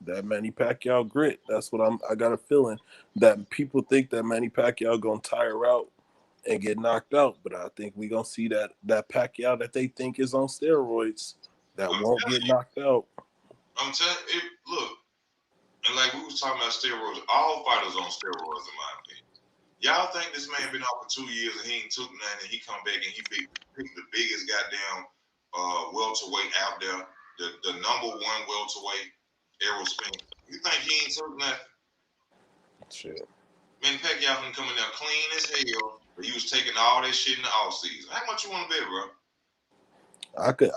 That Manny Pacquiao grit. That's what I got a feeling that people think that Manny Pacquiao gonna tire out and get knocked out, but I think we gonna see that Pacquiao that they think is on steroids that won't get knocked out. I'm telling you, look, and like we was talking about steroids, all fighters on steroids in my opinion. Y'all think this man been out for 2 years and he ain't took nothing, and he come back and he picked the biggest goddamn welterweight out there, the number 1 welterweight, Errol Spence. You think he ain't took nothing? Shit. Man, Pacquiao can come in there clean as hell, but he was taking all that shit in the offseason. How much you want to bet, bro?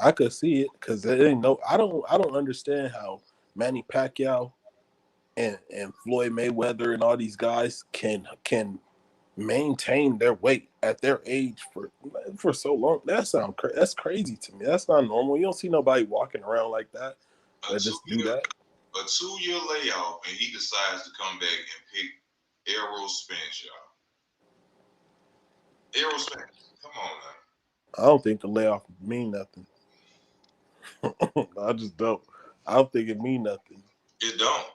I could see it because it ain't no. I don't understand how Manny Pacquiao and Floyd Mayweather and all these guys can maintain their weight at their age for so long. That's crazy to me. That's not normal. You don't see nobody walking around like that. Just do that. A 2-year layoff, and he decides to come back and pick Errol Spence, y'all. Errol Spence, come on now. I don't think the layoff mean nothing. I just don't. I don't think it mean nothing. It don't.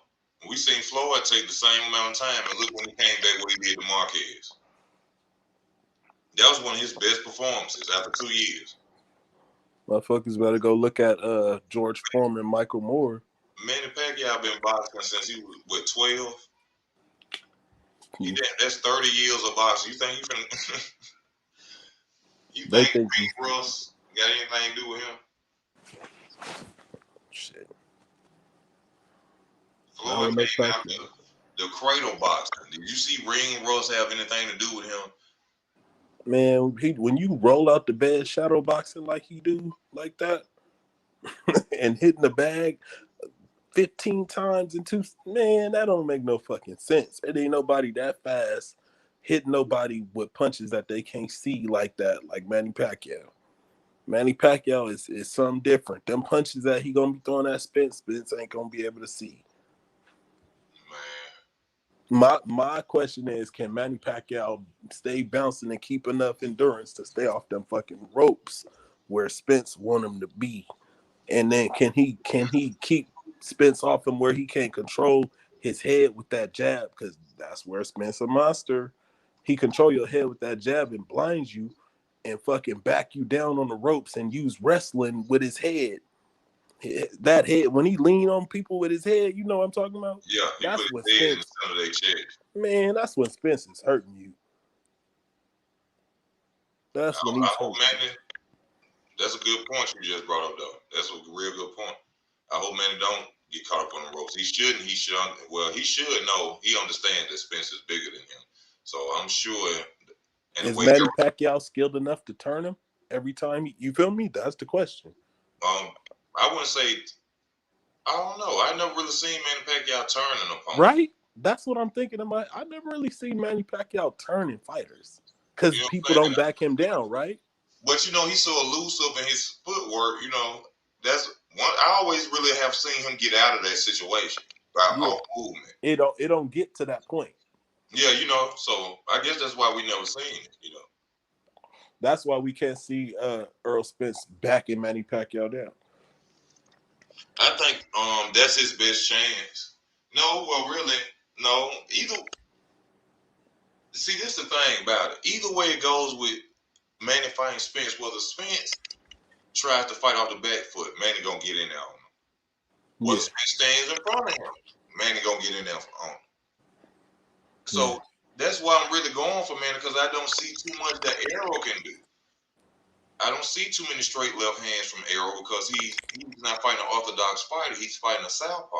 We seen Floyd take the same amount of time, and look when he came back what he did to Marquez. That was one of his best performances after 2 years. Motherfuckers better go look at George Foreman, Michael Moore. Manny Pacquiao been boxing since he was 12. That's 30 years of boxing. You think you think Pink Russ got anything to do with him? Shit. Floyd came out the cradle boxing. Did you see Ring Russ have anything to do with him? Man, when you roll out the bed shadow boxing like he do, like that, and hitting the bag 15 times in 2, man, that don't make no fucking sense. It ain't nobody that fast hitting nobody with punches that they can't see like that, like Manny Pacquiao. Manny Pacquiao is something different. Them punches that he gonna be throwing at Spence ain't gonna be able to see. My question is, can Manny Pacquiao stay bouncing and keep enough endurance to stay off them fucking ropes where Spence want him to be? And then can he keep Spence off him where he can't control his head with that jab? Because that's where Spence a monster. He control your head with that jab and blinds you and fucking back you down on the ropes and use wrestling with his head. That head, when he lean on people with his head, you know what I'm talking about? Yeah, that's what Spence. Man, that's when Spence is hurting you. That's when he's hurting you. That's a good point you just brought up, though. That's a real good point. I hope Manny don't get caught up on the ropes. He shouldn't. He should. Well, he should know. He understands that Spence is bigger than him. So I'm sure. Is Manny Pacquiao skilled enough to turn him every time? You feel me? That's the question. I wouldn't say. I don't know. I never really seen Manny Pacquiao turn an opponent. Right? That's what I'm thinking about. I never really seen Manny Pacquiao turning fighters because people don't back him down, right? But he's so elusive in his footwork. That's one. I always really have seen him get out of that situation by off movement. It don't get to that point. Yeah, So I guess that's why we never seen it. That's why we can't see Errol Spence backing Manny Pacquiao down. I think that's his best chance. No, well, really, no. See, this is the thing about it. Either way it goes with Manny fighting Spence, whether Spence tries to fight off the back foot, Manny gonna get in there on him. Once Spence stands in front of him, Manny gonna get in there on him. So that's why I'm really going for Manny, because I don't see too much that Errol can do. I don't see too many straight left hands from Errol because he's not fighting an orthodox fighter. He's fighting a southpaw.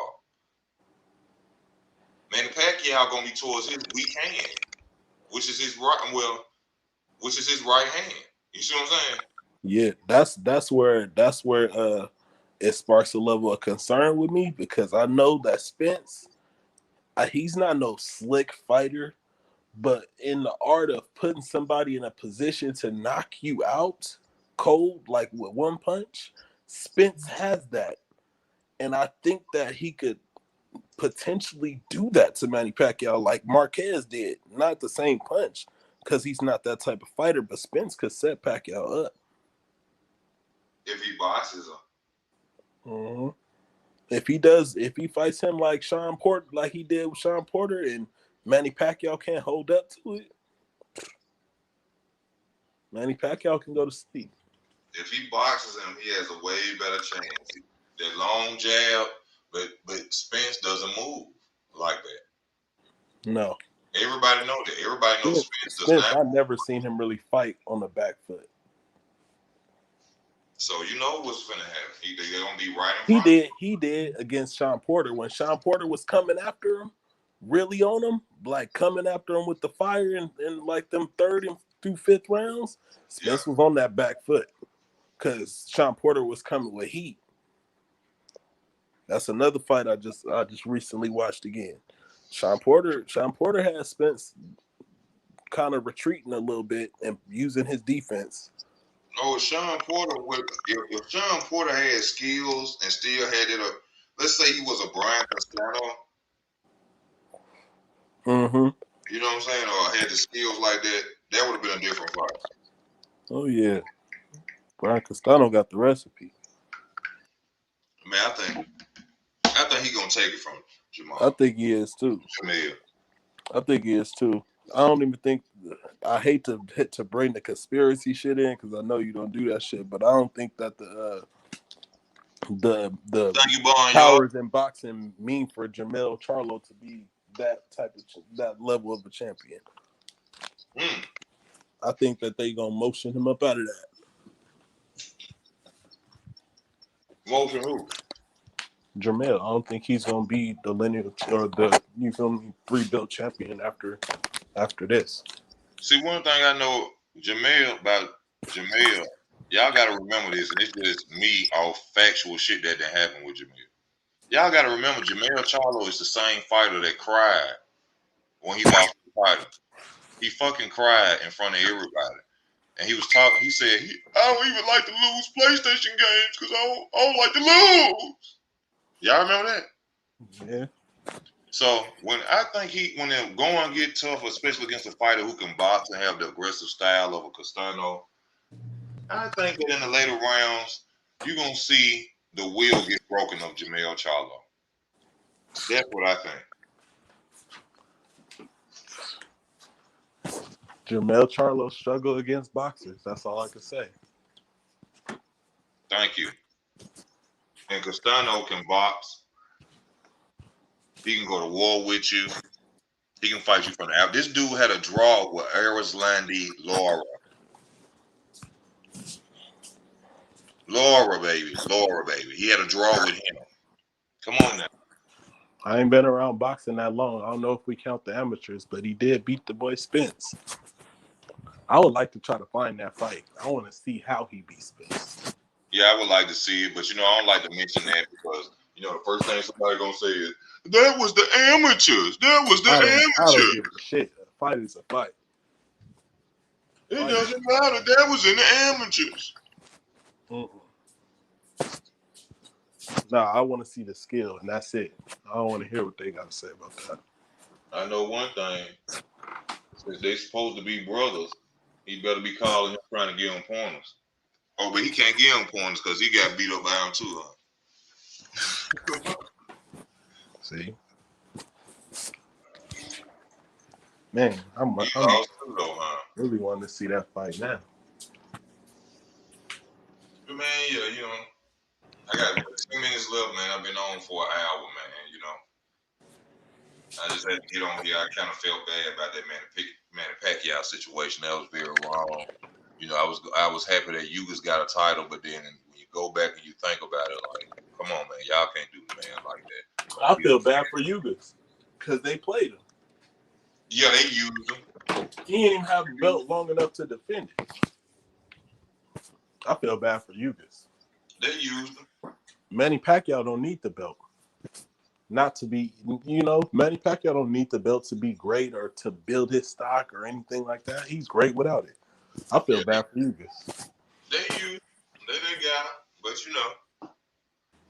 Manny Pacquiao gonna be towards his weak hand, which is his right. Well, which is his right hand. You see what I'm saying? Yeah, that's where it sparks a level of concern with me, because I know that Spence, he's not no slick fighter, but in the art of putting somebody in a position to knock you out cold, like with one punch, Spence has that. And I think that he could potentially do that to Manny Pacquiao like Marquez did. Not the same punch, because he's not that type of fighter, but Spence could set Pacquiao up. If he boxes him. Mm-hmm. If he fights him like Sean Porter, like he did with Sean Porter, and Manny Pacquiao can't hold up to it, Manny Pacquiao can go to sleep. If he boxes him, he has a way better chance. That long jab, but Spence doesn't move like that. No. Everybody knows that. Everybody knows Spence does not. I've never seen him really fight on the back foot. So you know what's going to happen. They're going to be right in front. He did against Sean Porter. When Sean Porter was coming after him, really on him, like coming after him with the fire in like them third and through fifth rounds, Spence was on that back foot because Sean Porter was coming with heat. That's another fight I just recently watched again. Sean Porter had Spence kind of retreating a little bit and using his defense. No, Sean Porter, if Sean Porter had skills and still had it, let's say he was a Brian Castano. Mm-hmm. You know what I'm saying? Or had the skills like that, that would have been a different fight. Oh, yeah. Brian Castano got the recipe. Man, I think he's going to take it from Jamal. I think he is, too. Jamil. I think he is, too. I don't even think – I hate to bring the conspiracy shit in because I know you don't do that shit, but I don't think that the powers in boxing mean for Jermell Charlo to be that level of a champion. I think that they gonna motion him up out of that. Motion who? Jermell. I don't think he's gonna be the lineal or the 3-belt champion after this. See, one thing I know about Jamel, y'all gotta remember this, and it's just me off factual shit that happened with Jamel. Y'all gotta remember Jermell Charlo is the same fighter that cried when he lost the fighter. He fucking cried in front of everybody. And he was talking, he said, I don't even like to lose PlayStation games because I don't like to lose. Y'all remember that? Yeah. So when they're going to get tough, especially against a fighter who can box and have the aggressive style of a Castano, I think that in the later rounds, you're going to see the will get broken of Jermell Charlo. That's what I think. Jermell Charlo struggled against boxers. That's all I can say. Thank you. And Castano can box. He can go to war with you. He can fight you from the out. This dude had a draw with Arislandi Laura. Laura, baby. He had a draw with him. Come on now. I ain't been around boxing that long. I don't know if we count the amateurs, but he did beat the boy Spence. I would like to try to find that fight. I want to see how he beat Spence. Yeah, I would like to see it, but I don't like to mention that because the first thing somebody gonna say is that was the amateurs. I don't give a shit. A fight is a fight. It doesn't matter. That was in the amateurs. Nah, I want to see the skill, and that's it. I don't want to hear what they got to say about that. I know one thing. Since they supposed to be brothers, he better be calling him trying to give him pointers. Oh, but he can't give him pointers because he got beat up by him too. Huh? See? Man, I'm really wanting to see that fight now. Man, yeah, I got 10 minutes left, man. I've been on for an hour, man. I just had to get on here. I kind of felt bad about that Manny Pacquiao situation. That was very wrong. I was happy that Ugas got a title, but then when you go back and you think about it, like, come on, man, y'all can't do the man like that. I feel bad for Ugas because they played him. Yeah, they used him. He didn't even have the belt long enough to defend it. I feel bad for Ugas. They used him. Manny Pacquiao don't need the belt. Not to be, Manny Pacquiao don't need the belt to be great or to build his stock or anything like that. He's great without it. I feel bad for Ugas. They used they got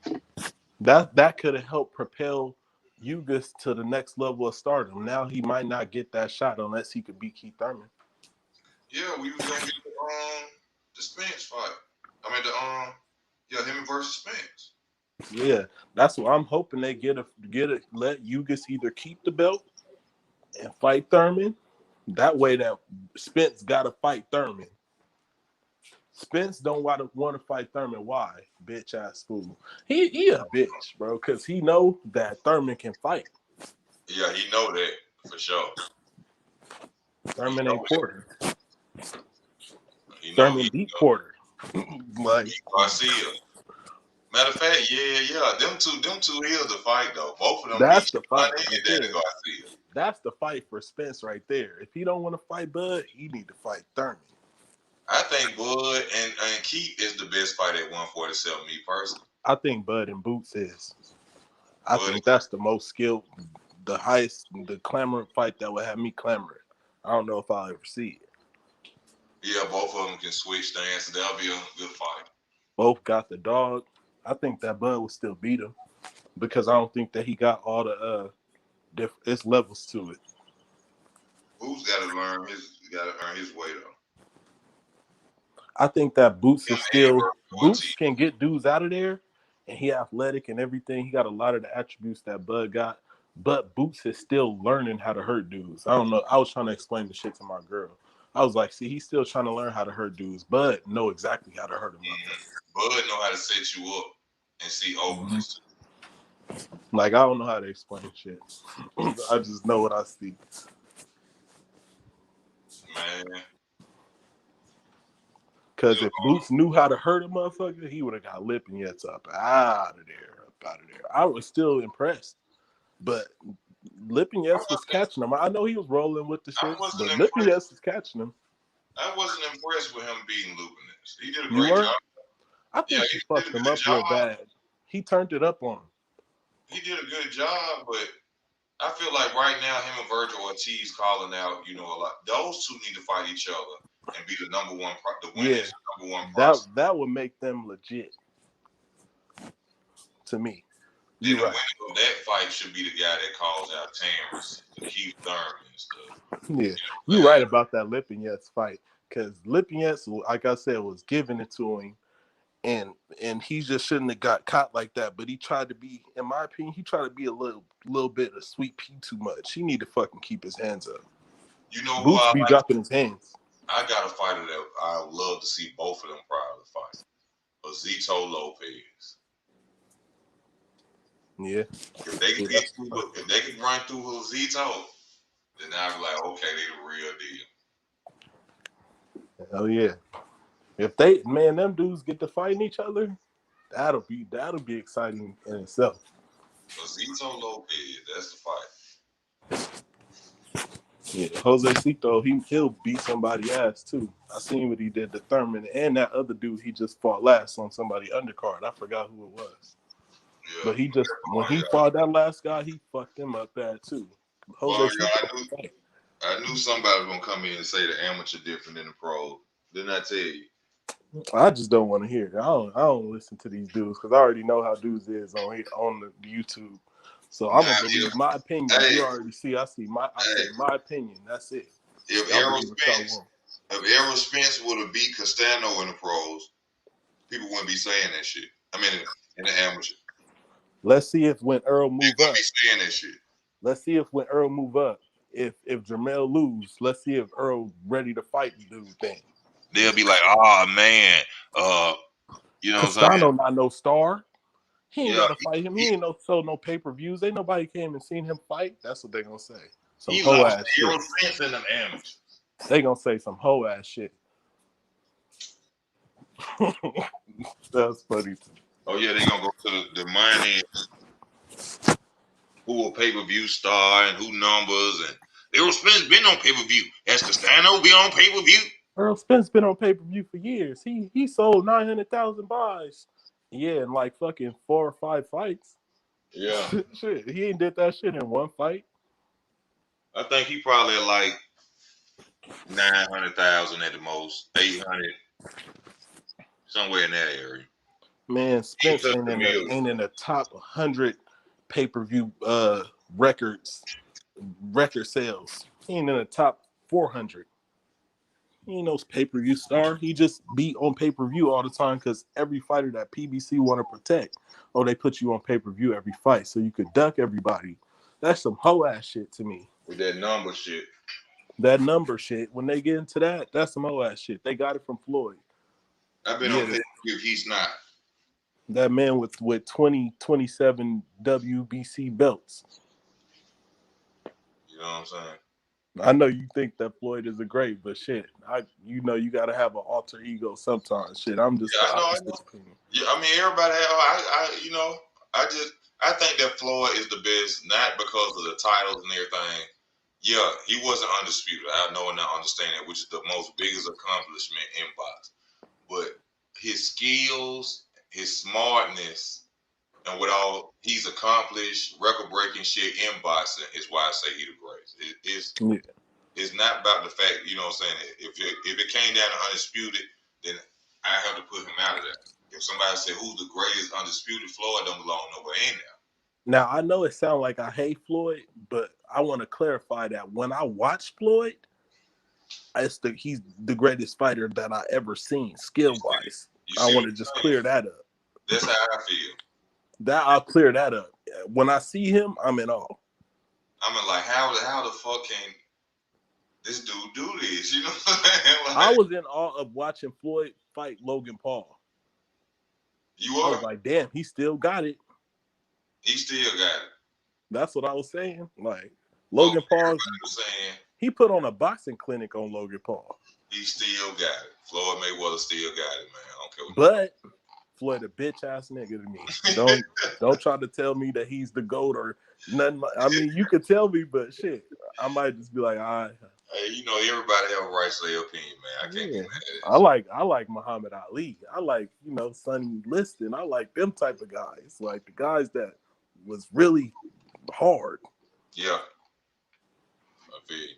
him, but that could have helped propel Ugas to the next level of stardom. Now he might not get that shot unless he could beat Keith Thurman. Yeah, we was gonna get the Spence fight. I mean him versus Spence. Yeah, that's what I'm hoping they get it. Let Ugas either keep the belt and fight Thurman. That way, that Spence got to fight Thurman. Spence don't want to fight Thurman. Why? Bitch ass fool. He a bitch, bro, because he know that Thurman can fight. Yeah, he know that for sure. Thurman ain't Porter. Thurman beat Porter. Like Garcia. Matter of fact, yeah. Them two is the fight though. Both of them. That's the fight. And Danny Garcia. That's the fight for Spence right there. If he don't want to fight Bud, he need to fight Thurman. I think Bud and Keith is the best fight at 147. Me personally. I think Bud and Boots is. I think that's the most skilled, the highest, the clamoring fight that would have me clamoring. I don't know if I'll ever see it. Yeah, both of them can switch stances. That'll be a good fight. Both got the dog. I think that Bud will still beat him because I don't think that he got all the it's levels to it. Boots got to earn his way though. I think that Boots can get dudes out of there, and he athletic and everything. He got a lot of the attributes that Bud got, but Boots is still learning how to hurt dudes. I don't know. I was trying to explain the shit to my girl. I was like, see, he's still trying to learn how to hurt dudes. Bud know exactly how to hurt them. Bud know how to set you up and see openness. Like, I don't know how to explain shit. I just know what I see. Man. Because if Boots knew how to hurt a motherfucker, he would have got Lipinets up out of there. I was still impressed. But Lipinets was catching him. I know he was rolling with the shit, but Lipinets was catching him. I wasn't impressed with him beating Lipinets. He did a great job. I think he fucked him up real bad. He turned it up on him. He did a good job, but I feel like right now him and Virgil Ortiz calling out, a lot. Those two need to fight each other and be the number one. The winners, number one. That would make them legit. To me. Then the winner of that fight should be the guy that calls out Terrence, Keith Thurman and stuff. Yeah, you're right about that Lipinets fight because Lipinets, like I said, was giving it to him, and he just shouldn't have got caught like that. But he tried to be, in my opinion, a little bit of sweet pea too much. He need to fucking keep his hands up. Boots be dropping his hands. I got a fighter that I would love to see both of them probably fight. Zito Lopez. Yeah. If they can run through Zito, then I'd be like, okay, they the real deal. Hell yeah. If them dudes get to fighting each other, that'll be exciting in itself. Zito Lopez, that's the fight. Yeah, Jose Cito, he'll beat somebody's ass too. I seen what he did to Thurman and that other dude he just fought last on somebody undercard. I forgot who it was. Yeah. But when he fought that last guy, he fucked him up bad too. I knew somebody was gonna come in and say the amateur different than the pro. Didn't I tell you? I just don't want to hear it. I don't listen to these dudes because I already know how dudes is on the YouTube. So I'm gonna believe my opinion. Hey, you already see. I say my opinion. That's it. If Errol Spence would have beat Castano in the pros, people wouldn't be saying that shit. I mean, in the amateur. Let's see if when Earl move up. Be saying that shit. Let's see if when Earl move up, if Jermell lose, let's see if Earl ready to fight the dude thing. They'll be like, oh man, You know what I'm saying? Castano not no star. He ain't Yeah, gotta fight him. He ain't sold no pay-per-views. Ain't nobody came and seen him fight. That's what they gonna say. Some he hoe lost ass to shit. Errol Spence in them amateurs. They gonna say some hoe ass shit. That's funny too. Oh yeah, they gonna go to the money, who a pay-per-view star and who numbers, and Errol Spence been on pay-per-view. Has Castano been on pay-per-view? Errol Spence been on pay-per-view for years. He sold 900,000 buys. Yeah, in like fucking 4 or 5 fights. Yeah. Shit, he ain't did that shit in one fight. I think he probably at like 900,000 at the most, 800, somewhere in that area. Man, Spence Touched ain't the million. in the top 100 pay-per-view record sales. He ain't in the top 400. He ain't no pay-per-view star. He just be on pay-per-view all the time because every fighter that PBC want to protect, oh, they put you on pay-per-view every fight so you could duck everybody. That's some hoe ass shit to me. With that number shit. That number shit, when they get into that, that's some hoe ass shit. They got it from Floyd. I've been on pay-per-view. He's not. That man with 27 WBC belts. You know what I'm saying? I know you think that Floyd is a great, but shit, you gotta have an alter ego sometimes. Shit, I'm just the opposite opinion. Yeah, I mean everybody. I think that Floyd is the best, not because of the titles and everything. Yeah, he wasn't undisputed. I know and I understand that, which is the most biggest accomplishment in boxing. But his skills, his smartness, and what all he's accomplished, record-breaking shit in boxing is why I say he the greatest. It's not about the fact, you know what I'm saying. If it came down to undisputed, then I have to put him out of that. If somebody said who's the greatest undisputed, Floyd don't belong nowhere in there. Now I know it sounds like I hate Floyd, but I want to clarify that when I watch Floyd, he's the greatest fighter that I ever seen, skill wise. I want to just clear that up. That's how I feel. I'll clear that up. When I see him, I'm in awe. I mean, like, how the fuck can this dude do this? You know what I'm saying? Like, I was in awe of watching Floyd fight Logan Paul. You I are? was like, damn, he still got it. He still got it. That's what I was saying. Like, Logan Paul was saying he put on a boxing clinic on Logan Paul. He still got it. Floyd Mayweather still got it, man. I don't care what But Floyd a bitch ass nigga to me. Don't try to tell me that he's the GOAT or nothing. I mean, you could tell me, but shit, I might just be like, all right. Hey, you know, everybody have a right to their opinion, man. I can't get mad at I like Muhammad Ali. I like, Sonny Liston. I like them type of guys. Like the guys that was really hard. Yeah. I feel you.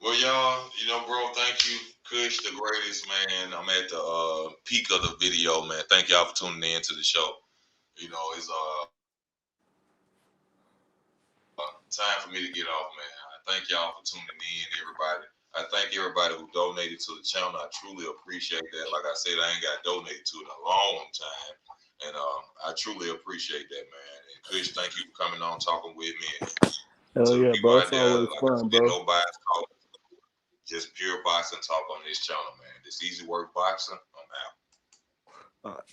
Well, y'all, bro, thank you. Kush, the greatest, man. I'm at the peak of the video, man. Thank y'all for tuning in to the show. It's time for me to get off, man. I thank y'all for tuning in, everybody. I thank everybody who donated to the channel. I truly appreciate that. Like I said, I ain't got donated to it in a long time. And I truly appreciate that, man. And Kush, thank you for coming on, talking with me. Hell yeah, bro. It's always fun, bro. No bias talk. Just pure boxing talk on this channel, man. This easy work boxing. I'm out. All right.